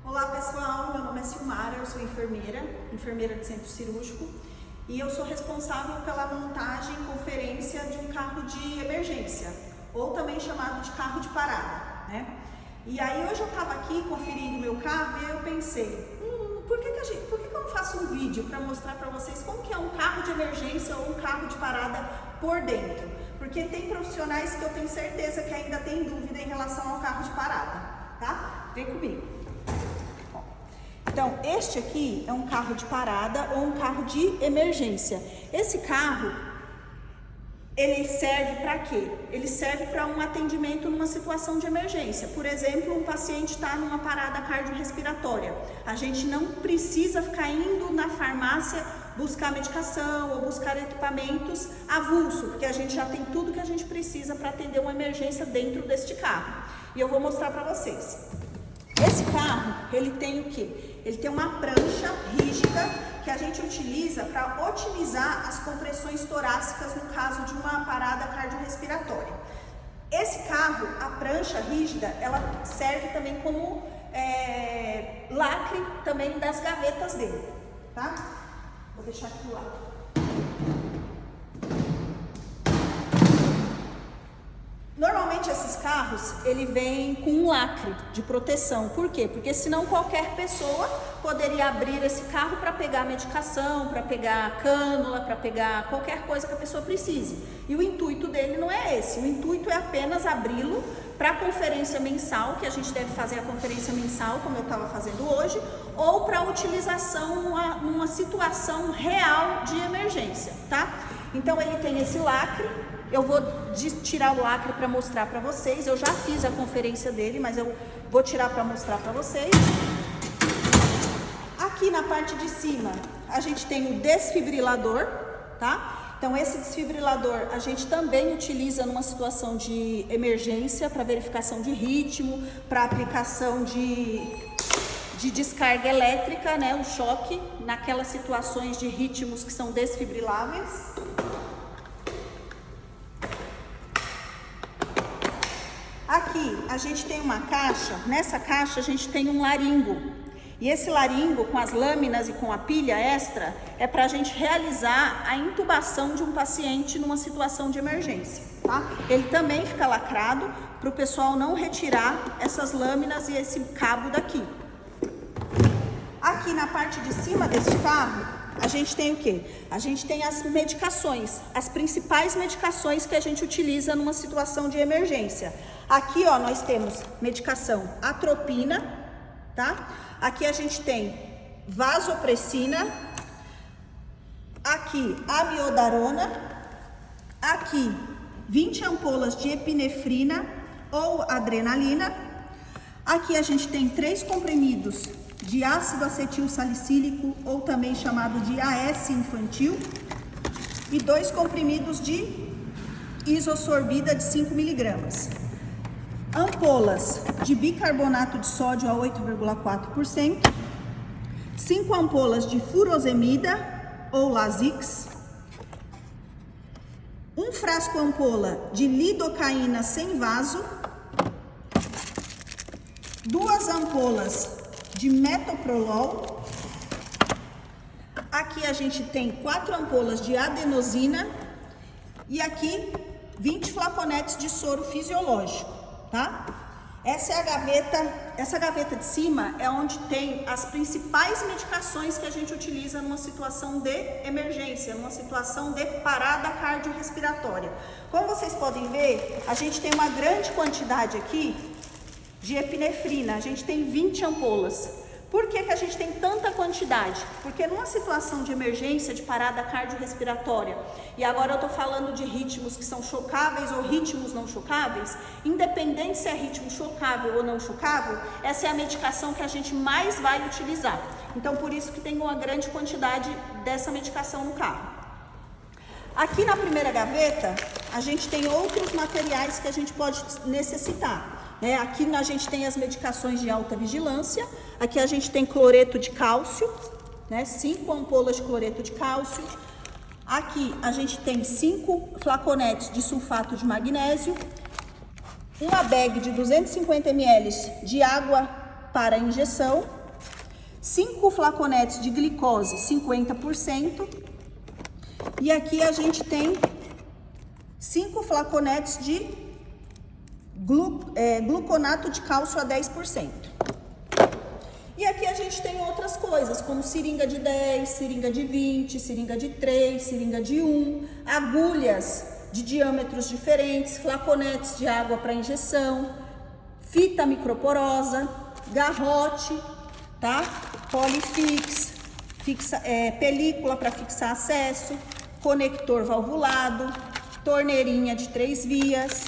Olá pessoal, meu nome é Silmara, eu sou enfermeira de centro cirúrgico e eu sou responsável pela montagem e conferência de um carro de emergência, ou também chamado de carro de parada, né? E aí hoje eu estava aqui conferindo meu carro e eu pensei, por que eu não faço um vídeo para mostrar para vocês como que é um carro de emergência ou um carro de parada por dentro? Porque tem profissionais que eu tenho certeza que ainda tem dúvida em relação ao carro de parada, tá? Vem comigo. Então, este aqui é um carro de parada ou um carro de emergência. Esse carro, ele serve para quê? Ele serve para um atendimento numa situação de emergência. Por exemplo, um paciente está numa parada cardiorrespiratória. A gente não precisa ficar indo na farmácia buscar medicação ou buscar equipamentos avulso, porque a gente já tem tudo que a gente precisa para atender uma emergência dentro deste carro. E eu vou mostrar para vocês. Esse carro, ele tem o quê? Ele tem uma prancha rígida que a gente utiliza para otimizar as compressões torácicas no caso de uma parada cardiorrespiratória. Esse carro, a prancha rígida, ela serve também como lacre também das gavetas dele, tá? Vou deixar aqui do lado. Normalmente esses carros, ele vem com um lacre de proteção. Por quê? Porque senão qualquer pessoa poderia abrir esse carro para pegar medicação, para pegar cânula, para pegar qualquer coisa que a pessoa precise. E o intuito dele não é esse. O intuito é apenas abri-lo para a conferência mensal, que a gente deve fazer a conferência mensal, como eu estava fazendo hoje, ou para utilização numa situação real de emergência, tá? Então ele tem esse lacre. Eu vou tirar o lacre para mostrar para vocês. Eu já fiz a conferência dele, mas eu vou tirar para mostrar para vocês. Aqui na parte de cima, a gente tem o desfibrilador, tá? Então, esse desfibrilador a gente também utiliza numa situação de emergência, para verificação de ritmo, para aplicação de descarga elétrica, né? O choque, naquelas situações de ritmos que são desfibriláveis. Aqui a gente tem uma caixa, nessa caixa a gente tem um laringo. E esse laringo com as lâminas e com a pilha extra é para a gente realizar a intubação de um paciente numa situação de emergência, tá? Ele também fica lacrado para o pessoal não retirar essas lâminas e esse cabo daqui. Aqui na parte de cima desse carro, a gente tem o quê? A gente tem as medicações, as principais medicações que a gente utiliza numa situação de emergência. Aqui, ó, nós temos medicação atropina, tá? Aqui a gente tem vasopressina, aqui amiodarona, aqui 20 ampolas de epinefrina ou adrenalina. Aqui a gente tem 3 comprimidos de ácido acetil salicílico, ou também chamado de AS infantil, e 2 comprimidos de isosorbida de 5 miligramas. Ampolas de bicarbonato de sódio a 8,4%, 5 ampolas de furosemida ou Lasix, 1 frasco ampola de lidocaína sem vaso, 2 ampolas de metoprolol. Aqui a gente tem 4 ampolas de adenosina e aqui 20 flaconetes de soro fisiológico, tá? Essa gaveta de cima é onde tem as principais medicações que a gente utiliza numa situação de emergência, numa situação de parada cardiorrespiratória. Como vocês podem ver, a gente tem uma grande quantidade aqui de epinefrina, a gente tem 20 ampolas. Por que a gente tem tanta quantidade? Porque numa situação de emergência, de parada cardiorrespiratória, e agora eu estou falando de ritmos que são chocáveis ou ritmos não chocáveis, independente se é ritmo chocável ou não chocável, essa é a medicação que a gente mais vai utilizar. Então, por isso que tem uma grande quantidade dessa medicação no carro. Aqui na primeira gaveta, a gente tem outros materiais que a gente pode necessitar. Aqui a gente tem as medicações de alta vigilância. Aqui a gente tem cloreto de cálcio, 5 ampolas de cloreto de cálcio. Aqui a gente tem 5 flaconetes de sulfato de magnésio, uma bag de 250 ml de água para injeção 5 flaconetes de glicose, 50%. E aqui a gente tem 5 flaconetes de gluconato de cálcio a 10%. E aqui a gente tem outras coisas, como seringa de 10, seringa de 20, seringa de 3, seringa de 1, agulhas de diâmetros diferentes, flaconetes de água para injeção, fita microporosa, garrote, tá? Polifix, película para fixar acesso, conector valvulado, torneirinha de 3 vias,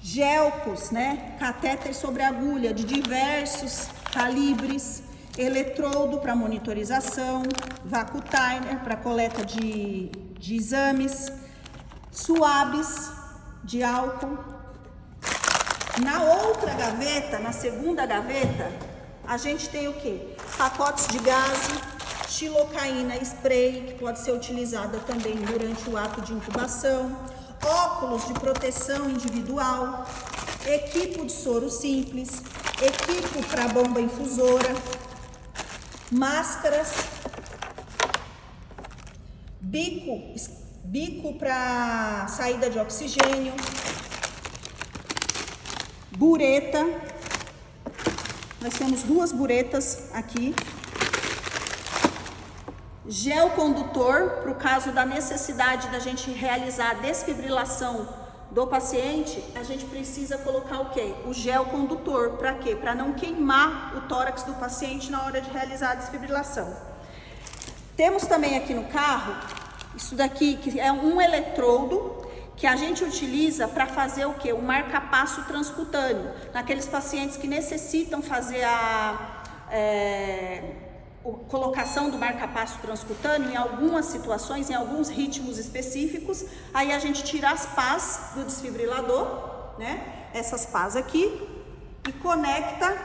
gelcos, né? Catéter sobre agulha de diversos calibres, eletrodo para monitorização, vácuo timer para coleta de exames, suaves de álcool. Na outra gaveta, na segunda gaveta, a gente tem o quê? Pacotes de gaze, xilocaína spray, que pode ser utilizada também durante o ato de intubação, óculos de proteção individual, equipo de soro simples, equipo para bomba infusora, máscaras, bico para saída de oxigênio, bureta. Nós temos 2 buretas aqui. Gel condutor, para o caso da necessidade da gente realizar a desfibrilação do paciente, a gente precisa colocar o quê? O gel condutor. Para quê? Para não queimar o tórax do paciente na hora de realizar a desfibrilação. Temos também aqui no carro, isso daqui que é um eletrodo que a gente utiliza para fazer o quê? O marca-passo transcutâneo. Naqueles pacientes que necessitam fazer a colocação do marca-passo transcutâneo em algumas situações, em alguns ritmos específicos, aí a gente tira as pás do desfibrilador, né? Essas pás aqui, e conecta,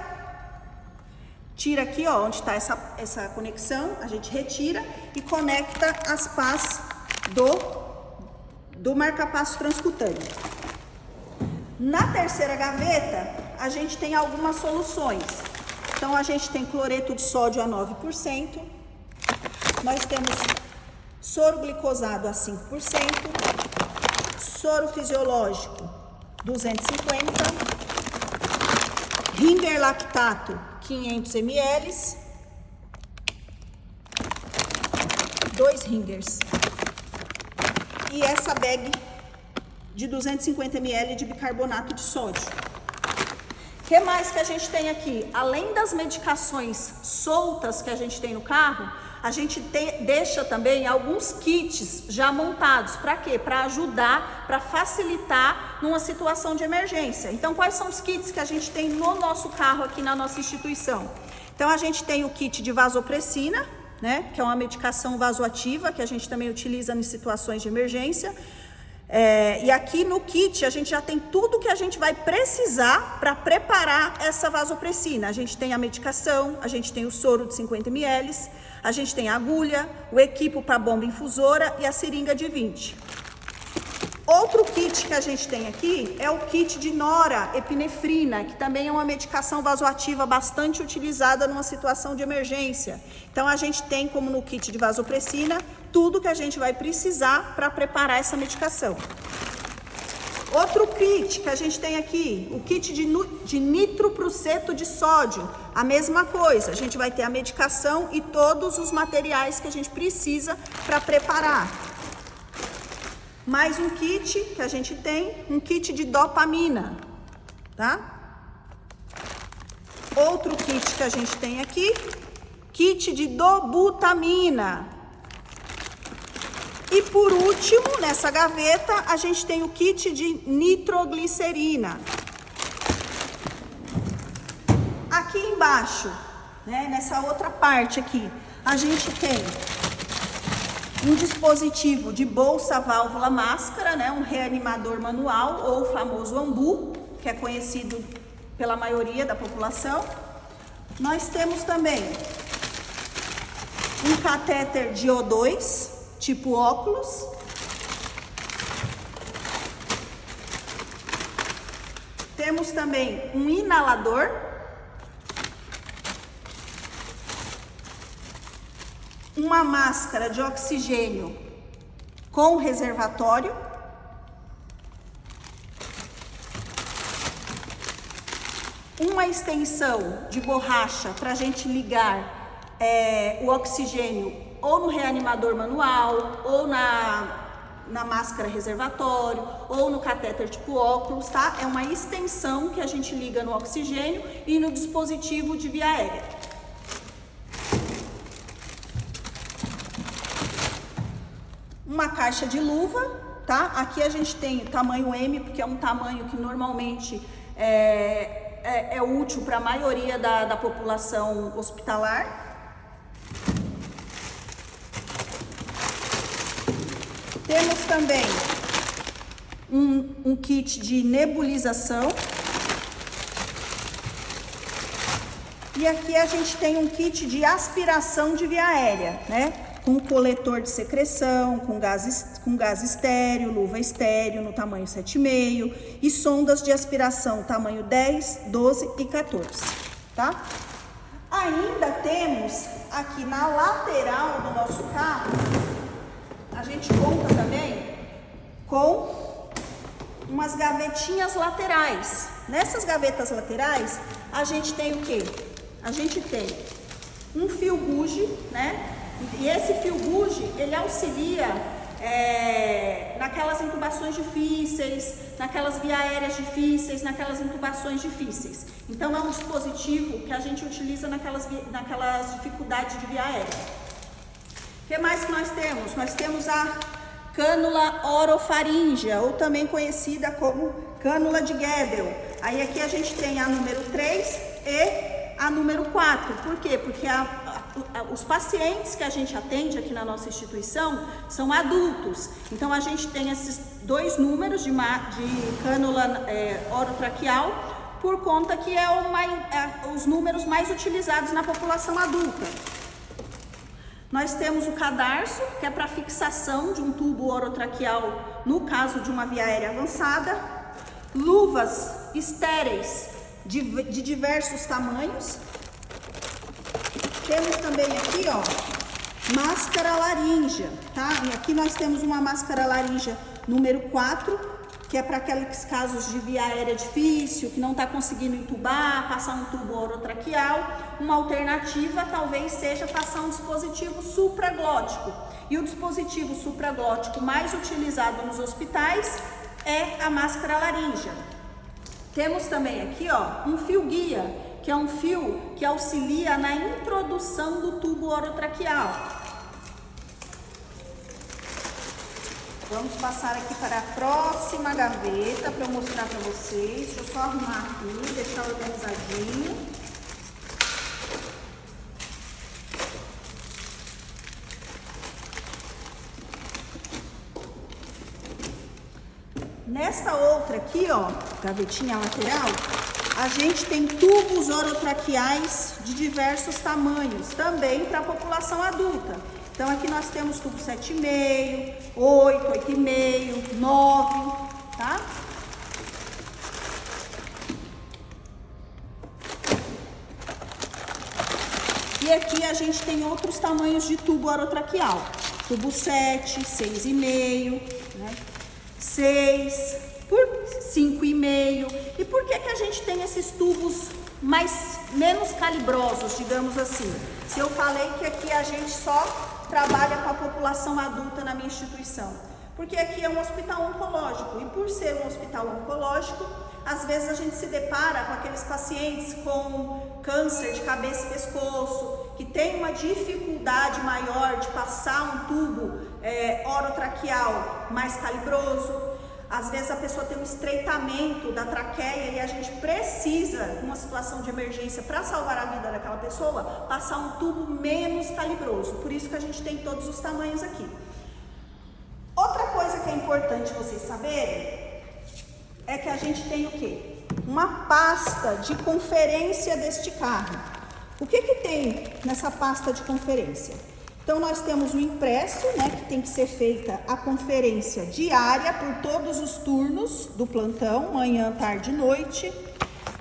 tira aqui, ó, onde está essa conexão, a gente retira e conecta as pás do marca-passo transcutâneo. Na terceira gaveta, a gente tem algumas soluções. Então, a gente tem cloreto de sódio a 9%, nós temos soro glicosado a 5%, soro fisiológico 250, ringer lactato 500 ml, 2 ringers. E essa bag de 250 ml de bicarbonato de sódio. O que mais que a gente tem aqui? Além das medicações soltas que a gente tem no carro, a gente deixa também alguns kits já montados. Para quê? Para ajudar, para facilitar numa situação de emergência. Então, quais são os kits que a gente tem no nosso carro aqui na nossa instituição? Então, a gente tem o kit de vasopressina, né? Que é uma medicação vasoativa que a gente também utiliza em situações de emergência. E aqui no kit a gente já tem tudo que a gente vai precisar para preparar essa vasopressina. A gente tem a medicação, a gente tem o soro de 50 ml, a gente tem a agulha, o equipo para bomba infusora e a seringa de 20. Outro kit que a gente tem aqui é o kit de norepinefrina, que também é uma medicação vasoativa bastante utilizada numa situação de emergência. Então, a gente tem, como no kit de vasopressina, tudo que a gente vai precisar para preparar essa medicação. Outro kit que a gente tem aqui, o kit de nitropruseto de sódio, a mesma coisa. A gente vai ter a medicação e todos os materiais que a gente precisa para preparar. Mais um kit que a gente tem, um kit de dopamina, tá? Outro kit que a gente tem aqui, kit de dobutamina. E por último, nessa gaveta, a gente tem o kit de nitroglicerina. Aqui embaixo, né, nessa outra parte aqui, a gente tem um dispositivo de bolsa válvula máscara, né, um reanimador manual ou o famoso AMBU, que é conhecido pela maioria da população. Nós temos também um catéter de O2, tipo óculos. Temos também um inalador. uma máscara de oxigênio com reservatório, uma extensão de borracha para a gente ligar o oxigênio ou no reanimador manual, ou na máscara reservatório, ou no catéter tipo óculos, tá? É uma extensão que a gente liga no oxigênio e no dispositivo de via aérea. Uma caixa de luva, tá? Aqui a gente tem o tamanho M, porque é um tamanho que normalmente é útil para a maioria da população hospitalar. Temos também um kit de nebulização. E aqui a gente tem um kit de aspiração de via aérea, né? Com coletor de secreção, com gás estéreo, luva estéreo no tamanho 7,5 e sondas de aspiração tamanho 10, 12 e 14, tá? Ainda temos aqui na lateral do nosso carro, a gente conta também com umas gavetinhas laterais. Nessas gavetas laterais, a gente tem o quê? A gente tem um fio bugie, né? E esse fio bugie, ele auxilia naquelas intubações difíceis, naquelas via aéreas difíceis, naquelas intubações difíceis. Então, é um dispositivo que a gente utiliza naquelas dificuldades de via aérea. O que mais que nós temos? Nós temos a cânula orofaríngea, ou também conhecida como cânula de Guedel. Aí aqui a gente tem a número 3 e a número 4. Por quê? Porque os pacientes que a gente atende aqui na nossa instituição são adultos. Então, a gente tem esses dois números de cânula orotraqueal, por conta que os números mais utilizados na população adulta. Nós temos o cadarço, que é para fixação de um tubo orotraqueal no caso de uma via aérea avançada. Luvas estéreis de diversos tamanhos. Temos também aqui, ó, máscara laríngea, tá? E aqui nós temos uma máscara laríngea número 4, que é para aqueles casos de via aérea difícil, que não está conseguindo entubar, passar um tubo orotraqueal. Uma alternativa talvez seja passar um dispositivo supraglótico. E o dispositivo supraglótico mais utilizado nos hospitais é a máscara laríngea. Temos também aqui, ó, um fio guia, que é um fio que auxilia na introdução do tubo orotraqueal. Vamos passar aqui para a próxima gaveta para eu mostrar para vocês. Deixa eu só arrumar aqui, deixar organizadinho. Nessa outra aqui, ó, gavetinha lateral, a gente tem tubos orotraqueais de diversos tamanhos, também para a população adulta. Então, aqui nós temos tubo 7,5, 8, 8,5, 9, tá? E aqui a gente tem outros tamanhos de tubo orotraqueal. Tubo 7, 6,5, né? 6, por 5,5. E por que a gente tem esses tubos menos calibrosos, digamos assim? Se eu falei que aqui a gente só trabalha com a população adulta na minha instituição, porque aqui é um hospital oncológico, e por ser um hospital oncológico, às vezes a gente se depara com aqueles pacientes com câncer de cabeça e pescoço, que tem uma dificuldade maior de passar um tubo orotraqueal mais calibroso. Às vezes a pessoa tem um estreitamento da traqueia e a gente precisa, numa situação de emergência, para salvar a vida daquela pessoa, passar um tubo menos calibroso. Por isso que a gente tem todos os tamanhos aqui. Outra coisa que é importante vocês saberem é que a gente tem o quê? Uma pasta de conferência deste carro. O que tem nessa pasta de conferência? Então, nós temos o impresso, né, que tem que ser feita a conferência diária por todos os turnos do plantão, manhã, tarde e noite.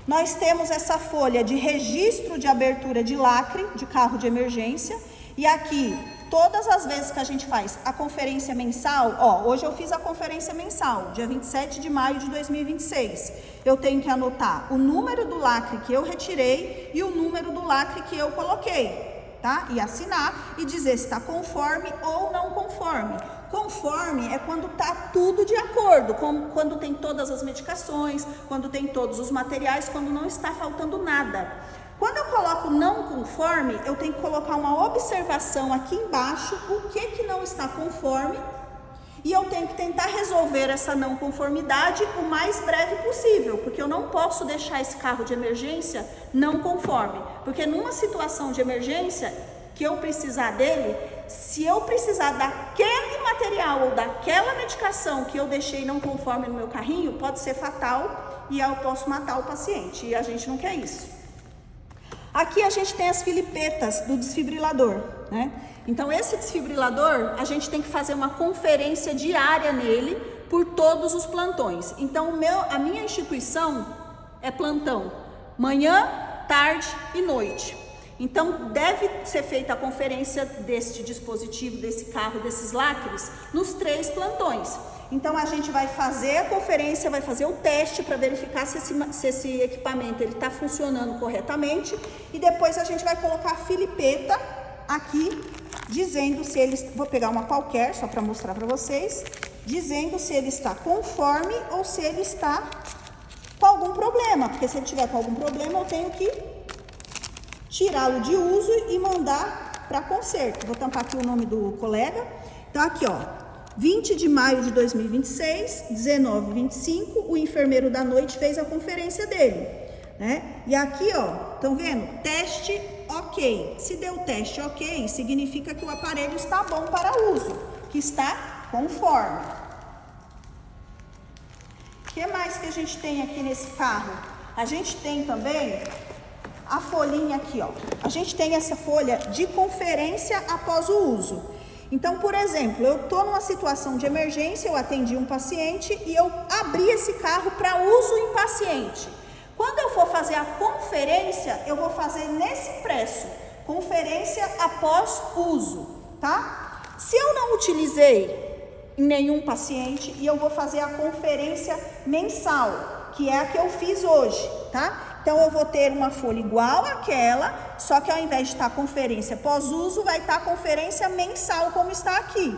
Nós temos essa folha de registro de abertura de lacre de carro de emergência. E aqui, todas as vezes que a gente faz a conferência mensal, ó, hoje eu fiz a conferência mensal, dia 27 de maio de 2026. Eu tenho que anotar o número do lacre que eu retirei e o número do lacre que eu coloquei, tá? E assinar e dizer se está conforme ou não conforme. Conforme é quando está tudo de acordo, quando tem todas as medicações, quando tem todos os materiais, quando não está faltando nada. Quando eu coloco não conforme, eu tenho que colocar uma observação aqui embaixo, o que não está conforme, e eu tenho que tentar resolver essa não conformidade o mais breve possível, porque eu não posso deixar esse carro de emergência não conforme, porque numa situação de emergência que eu precisar dele, se eu precisar daquele material ou daquela medicação que eu deixei não conforme no meu carrinho, pode ser fatal e eu posso matar o paciente, e a gente não quer isso. Aqui a gente tem as filipetas do desfibrilador, né? Então esse desfibrilador, a gente tem que fazer uma conferência diária nele por todos os plantões. Então a minha instituição é plantão, manhã, tarde e noite. Então deve ser feita a conferência deste dispositivo, desse carro, desses lacres, nos 3 plantões. Então a gente vai fazer a conferência, vai fazer o teste para verificar se esse equipamento está funcionando corretamente, e depois a gente vai colocar a filipeta aqui, dizendo se ele, vou pegar uma qualquer só para mostrar para vocês, dizendo se ele está conforme ou se ele está com algum problema, porque se ele tiver com algum problema eu tenho que tirá-lo de uso e mandar para conserto. Vou tampar aqui o nome do colega. Então aqui, ó, 20 de maio de 2026, 19h25, o enfermeiro da noite fez a conferência dele, né? E aqui, ó, estão vendo? Teste ok. Se deu teste ok, significa que o aparelho está bom para uso, que está conforme. O que mais que a gente tem aqui nesse carro? A gente tem também a folhinha aqui, ó. A gente tem essa folha de conferência após o uso. Então, por exemplo, eu estou numa situação de emergência, eu atendi um paciente e eu abri esse carro para uso em paciente. Quando eu for fazer a conferência, eu vou fazer nesse impresso, conferência após uso, tá? Se eu não utilizei em nenhum paciente e eu vou fazer a conferência mensal, que é a que eu fiz hoje, tá? Então, eu vou ter uma folha igual àquela, só que ao invés de estar conferência pós-uso, vai estar conferência mensal, como está aqui.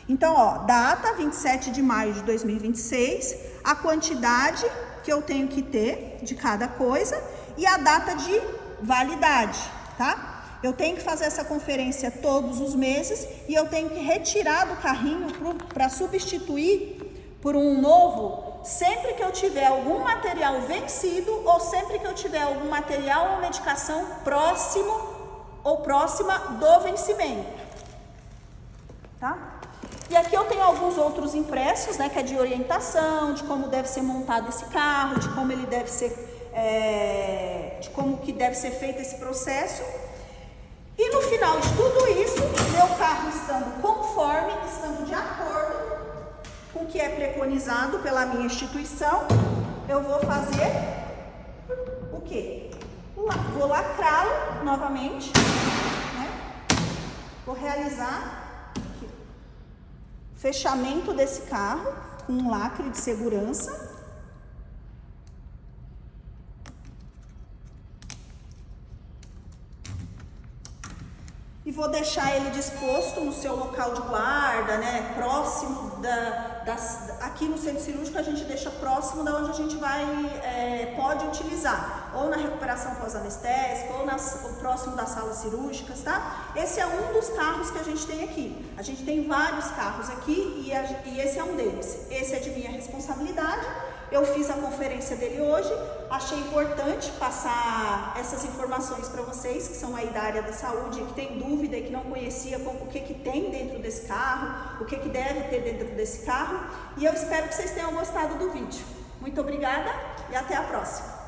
Então, ó, data 27 de maio de 2026, a quantidade que eu tenho que ter de cada coisa e a data de validade, tá? Eu tenho que fazer essa conferência todos os meses e eu tenho que retirar do carrinho para substituir por um novo sempre que eu tiver algum material vencido ou sempre que eu tiver algum material ou medicação próximo ou próxima do vencimento, tá? E aqui eu tenho alguns outros impressos, né, que é de orientação, de como deve ser montado esse carro, de como ele deve ser, de como que deve ser feito esse processo. E no final de tudo isso, meu carro estando conforme, estando de acordo com o que é preconizado pela minha instituição, eu vou fazer o quê? Vou lacrá-lo novamente, né? Vou realizar aqui, fechamento desse carro com um lacre de segurança. E vou deixar ele disposto no seu local de guarda, né? Próximo aqui no centro cirúrgico a gente deixa próximo da onde a gente pode utilizar, ou na recuperação pós-anestésica, ou próximo das salas cirúrgicas, tá? Esse é um dos carros que a gente tem aqui. A gente tem vários carros aqui e esse é um deles. Esse é de minha responsabilidade. Eu fiz a conferência dele hoje, achei importante passar essas informações para vocês, que são aí da área da saúde, que tem dúvida e que não conhecia o que tem dentro desse carro, o que deve ter dentro desse carro, e eu espero que vocês tenham gostado do vídeo. Muito obrigada e até a próxima!